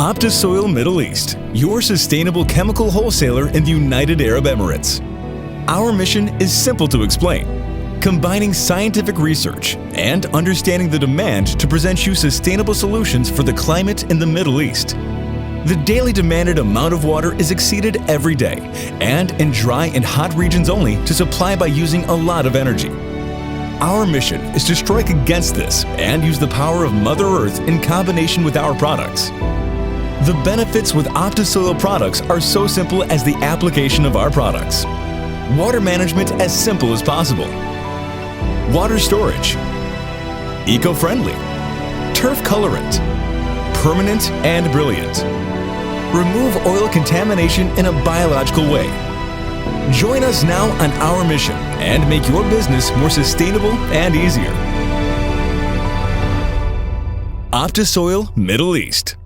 OPTI-SOIL Middle East, your sustainable chemical wholesaler in the United Arab Emirates. Our mission is simple to explain, combining scientific research and understanding the demand to present you sustainable solutions for the climate in the Middle East. The daily demanded amount of water is exceeded every day, and in dry and hot regions only to supply by using a lot of energy. Our mission is to strike against this and use the power of Mother Earth in combination with our products. The benefits with OPTI-SOIL products are so simple as the application of our products. Water management as simple as possible. Water storage. Eco-friendly. Turf colorant. Permanent and brilliant. Remove oil contamination in a biological way. Join us now on our mission and make your business more sustainable and easier. OPTI-SOIL Middle East.